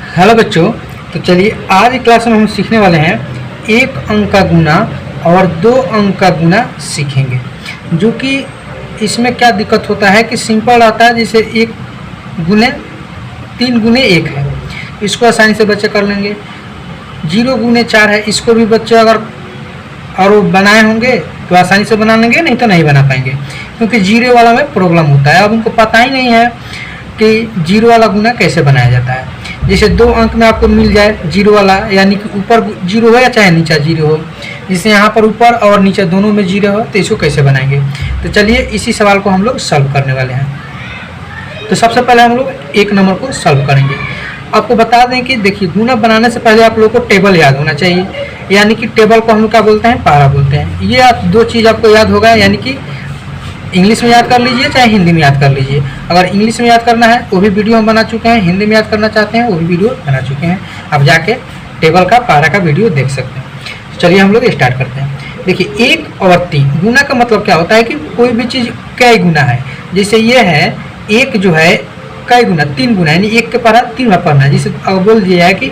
Hello बच्चों। तो चलिए आज की क्लास में हम सीखने वाले हैं एक अंक का गुना और दो अंक का गुना सीखेंगे। जो कि इसमें क्या दिक्कत होता है कि सिंपल आता है, जैसे एक गुने 3 गुने 1 है, इसको आसानी से बच्चे कर लेंगे। 0 गुने 4 है, इसको भी बच्चे अगर और वो बनाए होंगे तो आसानी से बना लेंगे, नहीं तो नहीं बना पाएंगे, क्योंकि जीरो वाला में प्रॉब्लम होता है। अब उनको पता ही नहीं है कि जीरो वाला गुना कैसे बनाया जाता है। जैसे 2 अंक में आपको मिल जाए जीरो वाला, यानी कि ऊपर जीरो हो या चाहे नीचे जीरो हो, जैसे यहाँ पर ऊपर और नीचे दोनों में जीरो हो, तो इसको कैसे बनाएंगे। तो चलिए इसी सवाल को हम लोग सॉल्व करने वाले हैं। तो सबसे पहले हम लोग 1 नंबर को सॉल्व करेंगे। आपको बता दें कि देखिए, गुना बनाने से पहले आप लोगों को टेबल याद होना चाहिए, यानी कि टेबल को हम लोग क्या बोलते हैं, पारा बोलते हैं। ये आप 2 चीज़ आपको याद होगा, यानी कि इंग्लिश में याद कर लीजिए चाहे हिंदी में याद कर लीजिए। अगर इंग्लिश में याद करना है वो भी वीडियो हम बना चुके हैं, हिंदी में याद करना चाहते हैं वो भी वीडियो बना चुके हैं, आप जाके टेबल का पारा का वीडियो देख सकते हैं। चलिए हम लोग स्टार्ट करते हैं। देखिए 1 और 3 गुना का मतलब क्या होता है कि कोई भी चीज़ कई गुना है। जैसे ये है 1 जो है कई गुना 3 गुना, यानी 1 के पारा 3 बार पढ़ना है। जैसे अब बोल दिया है कि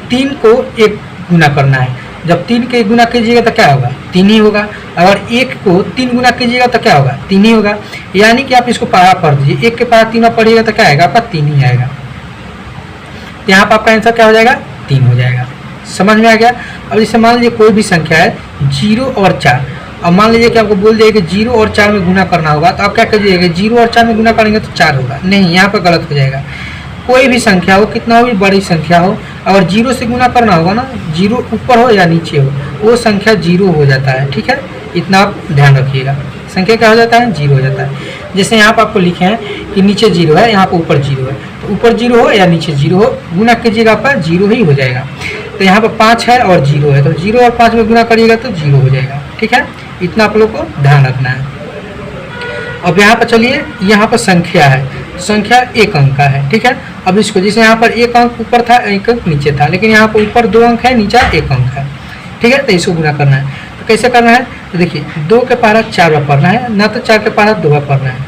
3 को 1 गुना करना है, जब 3 के गुना कीजिएगा तो क्या होगा, 3 ही होगा। अगर 1 को 3 गुना कीजिएगा तो क्या होगा, 3 ही होगा। यानी कि आप इसको पारा पढ़ दीजिए, 1 के पारा 3 बार पढ़िएगा तो क्या आएगा, आपका 3 ही आएगा। तो यहाँ पर आपका आंसर क्या हो जाएगा, 3 हो जाएगा। समझ में आ गया। अब जैसे मान लीजिए कोई भी संख्या है 0 और 4, अब मान लीजिए कि आपको बोल दिया कि 0 और 4 में गुना करना होगा, तो आप क्या कीजिएगा, 0 और 4 में गुना करेंगे तो 4 होगा, नहीं, यहाँ पर गलत हो जाएगा। कोई भी संख्या हो, कितना भी बड़ी संख्या हो, अगर 0 से गुना करना होगा ना, 0 ऊपर हो या नीचे हो, वो संख्या 0 हो जाता है। ठीक है, इतना आप ध्यान रखिएगा। संख्या क्या हो जाता है, 0 हो जाता है। जैसे यहाँ पर आपको लिखे हैं कि नीचे 0 है, यहाँ पर ऊपर 0 है, तो ऊपर 0 हो या नीचे 0 हो, गुना कीजिएगा आपका 0 ही हो जाएगा। तो यहाँ पर 5 है और 0 है, तो 0 और 5 में गुना करिएगा तो 0 हो जाएगा। ठीक है, इतना आप लोग को ध्यान रखना है। अब यहाँ पर चलिए, यहाँ पर संख्या है, संख्या 1 अंक का है। ठीक है, अब इसको जैसे यहाँ पर 1 अंक ऊपर था 1 अंक नीचे था, लेकिन यहाँ पर ऊपर 2 अंक है, नीचे 1 अंक है। ठीक है, तो इसको गुना करना है। तो कैसे करना है, तो देखिए 2 के पारा 4 बार पढ़ना है, ना तो 4 के पारा 2 बार पढ़ना है।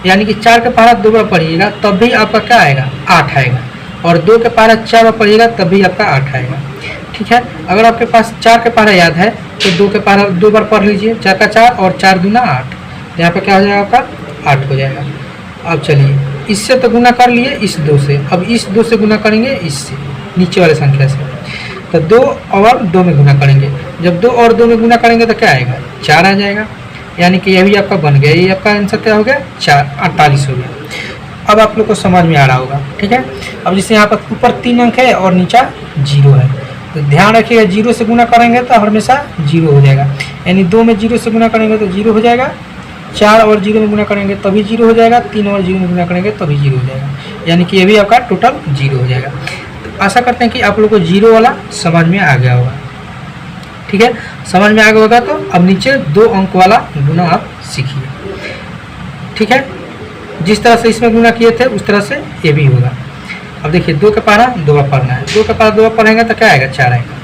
यानी कि 4 के पारा 2 बार पढ़िएगा तब भी आपका क्या आएगा, 8 आएगा, और 2 के पारा 4 बार पढ़िएगा तब भी आपका 8 आएगा। ठीक है, अगर आपके पास 4 के पारा याद है तो 2 के पारा 2 बार पढ़ लीजिए, 4 का 4 और 4 दूना 8, तो यहाँ पर क्या हो जाएगा, आपका 8 हो जाएगा। अब चलिए इससे तो गुना कर लिए इस 2 से, अब इस 2 से गुना करेंगे इससे, नीचे वाले संख्या से, तो 2 और 2 में गुना करेंगे। जब 2 और 2 में गुना करेंगे तो क्या आएगा, 4 आ जाएगा। यानी कि यह भी आपका बन गया, ये आपका आंसर क्या हो गया, 48 हो गया। अब आप लोग को समझ में आ रहा होगा। ठीक है, अब जैसे यहाँ पर ऊपर 3 अंक है और नीचा 0 है, तो ध्यान रखिएगा 0 से गुना करेंगे तो हमेशा 0 हो जाएगा। यानी 2 में 0 से गुना करेंगे तो 0 हो जाएगा, 4 और 0 में गुना करेंगे तभी 0 हो जाएगा, 3 और 0 में गुना करेंगे तभी 0 हो जाएगा। यानी कि ये भी आपका टोटल 0 हो जाएगा। तो आशा करते हैं कि आप लोग को 0 वाला समझ में आ गया होगा। ठीक है, समझ में आ गया होगा तो अब नीचे 2 अंक वाला गुना आप सीखिए। ठीक है, जिस तरह से इसमें गुना किए थे उस तरह से ये भी होगा। अब देखिए 2 के पारा 2 बार पढ़ना है, 2 के पारा 2 बार पढ़ेंगे तो क्या आएगा, 4 आएगा।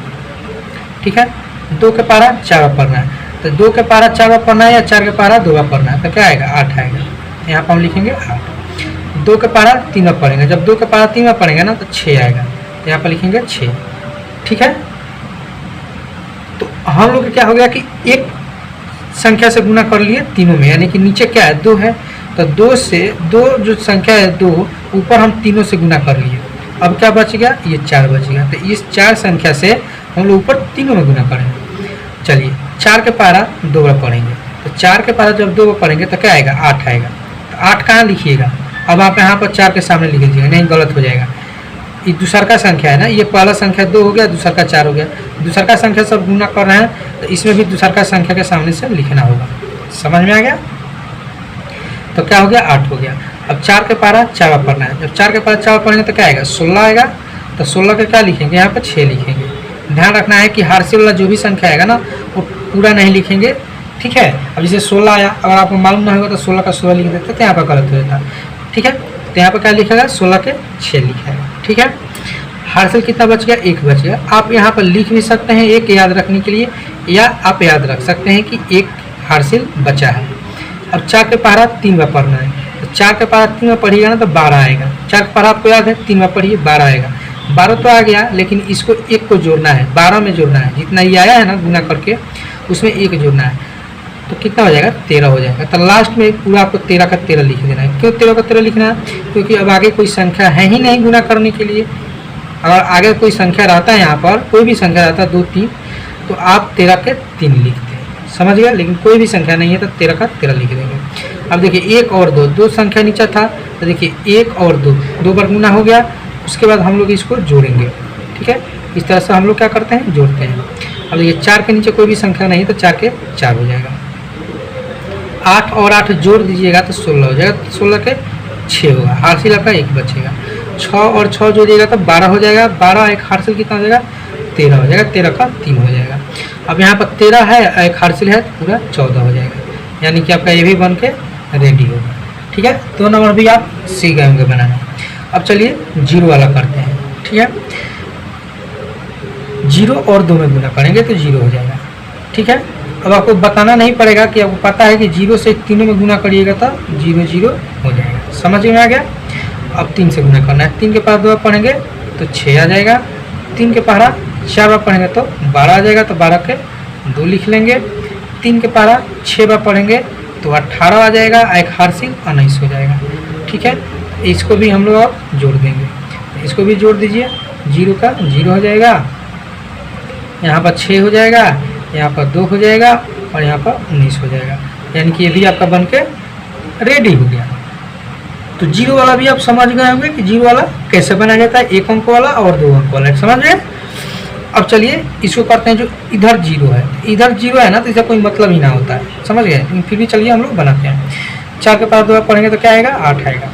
ठीक है, 2 के पारा 4 बार पढ़ना है, तो 2 के पारा 4 बार पढ़ना है या 4 के पारा 2 बार पढ़ना है, तो क्या आएगा, 8 आएगा। यहाँ पर हम लिखेंगे 8। 2 के पारा 3 बार पढ़ेंगे, जब 2 के पारा 3 बार पढ़ेंगे ना तो 6 आएगा, तो यहाँ पर लिखेंगे 6। ठीक है, तो हम लोग क्या हो गया कि एक संख्या से गुना कर लिए तीनों में, यानी कि नीचे क्या है, 2 है, तो 2 से 2 जो संख्या है 2 ऊपर हम तीनों से गुना कर लिए। अब क्या बच गया, ये 4 बच गया। तो इस 4 संख्या से हम लोग ऊपर तीनों में गुना करेंगे। चलिए 4 के पारा 2 बार पढ़ेंगे, तो 4 के पारा जब 2 बार पढ़ेंगे तो क्या आएगा, 8 आएगा। तो 8 कहाँ लिखिएगा, अब आप यहाँ पर 4 के सामने लिख लीजिएगा, नहीं गलत हो जाएगा। ये दूसरा का संख्या है ना, ये पहला संख्या 2 हो गया, दूसरा का 4 हो गया, दूसरा का संख्या सब गुना कर रहे हैं, तो इसमें भी दूसरा का संख्या के सामने से लिखना होगा। समझ में आ गया। तो क्या हो गया, 8 हो गया। अब 4 के पारा 4 बार पढ़ना है, जब 4 के पारा 4 बार पढ़ेंगे तो क्या आएगा, 16 आएगा। तो 16 के क्या लिखेंगे, यहाँ पर 6 लिखेंगे। ध्यान रखना है कि हार्सिल वाला जो भी संख्या आएगा ना वो पूरा नहीं लिखेंगे। ठीक है, अब जैसे 16 आया, अगर आपको मालूम ना होगा तो 16 का 16 लिख देते, तो यहाँ पर गलत हो जाता। ठीक है, तो यहाँ पर क्या लिखेगा, 16 के 6 लिखेगा। ठीक है, हार्सिल कितना बच गया, 1 बच गया। आप यहाँ पर लिख भी सकते हैं 1 याद रखने के लिए, या आप याद रख सकते हैं कि 1 हार्सिल बचा है। अब 4 के पारा 3 बार पढ़ना है, तो 4 के पारा 3 बार पढ़िएगा ना तो 12 आएगा। 4 के पारा आपको याद है, 3 बार पढ़िए 12 आएगा। 12 तो आ गया, लेकिन इसको एक को जोड़ना है, 12 में जोड़ना है, जितना ये आया है ना गुना करके उसमें एक जोड़ना है, तो कितना हो जाएगा 13 हो जाएगा। तो लास्ट में पूरा आपको 13 का 13 लिख देना है। क्यों 13 का 13 लिखना है? क्योंकि अब आगे कोई संख्या है ही नहीं गुना करने के लिए। अगर आगे कोई संख्या रहता है, यहाँ पर कोई भी संख्या रहता है 2 3, तो आप 13 के 3 लिखते हैं, समझ गए। लेकिन कोई भी संख्या नहीं है तो 13 का 13 लिख देंगे। अब देखिए 1 और 2, 2 संख्या नीचे था, तो देखिए 1 और 2, 2 बार गुना हो गया। उसके बाद हम लोग इसको जोड़ेंगे, ठीक है। इस तरह से हम लोग क्या करते हैं, जोड़ते हैं। अब देखिए 4 के नीचे कोई भी संख्या नहीं, तो 4 के 4 हो जाएगा। 8 और 8 जोड़ दीजिएगा तो 16 हो जाएगा, 16 के 6 होगा, हासिल आपका 1 बचेगा। 6 और 6 जोड़िएगा तो 12 हो जाएगा, 12 एक हासिल कितना हो जाएगा 13 हो जाएगा, 13 का 3 हो जाएगा। अब यहाँ पर 13 है, एक हासिल है, तो पूरा 14 हो जाएगा, यानी कि आपका ये भी बन के रेडी होगा, ठीक है। 2 नंबर भी आप सीख गए होंगे बनाना। अब चलिए 0 वाला करते हैं, ठीक है। 0 और 2 में गुना करेंगे तो 0 हो जाएगा, ठीक है। अब आपको बताना नहीं पड़ेगा कि आपको पता है कि 0 से तीनों में गुना करिएगा तो 0 0 हो जाएगा, समझ में आ गया। अब 3 से गुना करना है, 3 के पास 2 बार पढ़ेंगे तो 6 आ जाएगा, 3 के पहाड़ा 4 बार पढ़ेंगे तो 12 आ जाएगा, तो 12 के 2 लिख लेंगे। 3 के पहाड़ा 6 बार पढ़ेंगे तो 18 आ जाएगा, एक हासिल 19 हो जाएगा, ठीक है। इसको भी हम लोग अब जोड़ देंगे, इसको भी जोड़ दीजिए। 0 का 0 हो जाएगा, यहाँ पर 6 हो जाएगा, यहाँ पर 2 हो जाएगा और यहाँ पर 19 हो जाएगा, यानी कि ये भी आपका बन के रेडी हो गया। तो 0 वाला भी आप समझ गए होंगे कि 0 वाला कैसे बनाया जाता है, 1 अंक वाला और 2 अंक वाला, समझ गए। अब चलिए इसको करते हैं, जो इधर 0 है, इधर 0 है ना, तो इसका कोई मतलब ही ना होता है, समझ गए। लेकिन फिर भी चलिए हम लोग बनाते हैं। 4 के पास 2 बार पढ़ेंगे तो क्या आएगा 8 आएगा,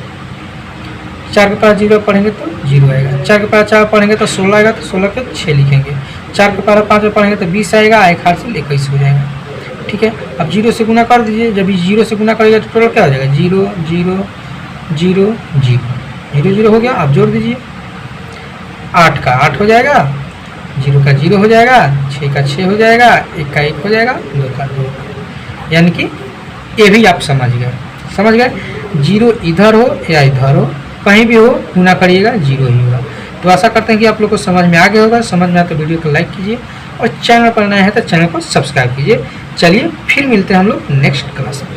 4 के पास 0 पढ़ेंगे तो 0 आएगा, 4 के पास 4 पढ़ेंगे तो 16 आएगा, तो 16 के 6 लिखेंगे। 4 के पास 5 पढ़ेंगे तो 20 आएगा, एक हासिल 21 हो जाएगा, ठीक है। अब 0 से गुना कर दीजिए, जब 0 से गुना करिएगा तो टोटल क्या हो जाएगा 0 0 0 0 0 0 हो गया। अब जोड़ दीजिए, 8 का 8 हो जाएगा, 0 का 0 हो जाएगा, 6 का 6 हो जाएगा, 1 का 1 हो जाएगा, 2 का 2, यानी कि ये भी आप समझ गए। 0 इधर हो या इधर हो, कहीं भी हो गुना करिएगा 0 ही होगा। तो आशा करते हैं कि आप लोग को समझ में आ गया होगा। समझ में आए तो वीडियो को लाइक कीजिए और चैनल पर नया है तो चैनल को सब्सक्राइब कीजिए। चलिए फिर मिलते हैं हम लोग नेक्स्ट क्लास में।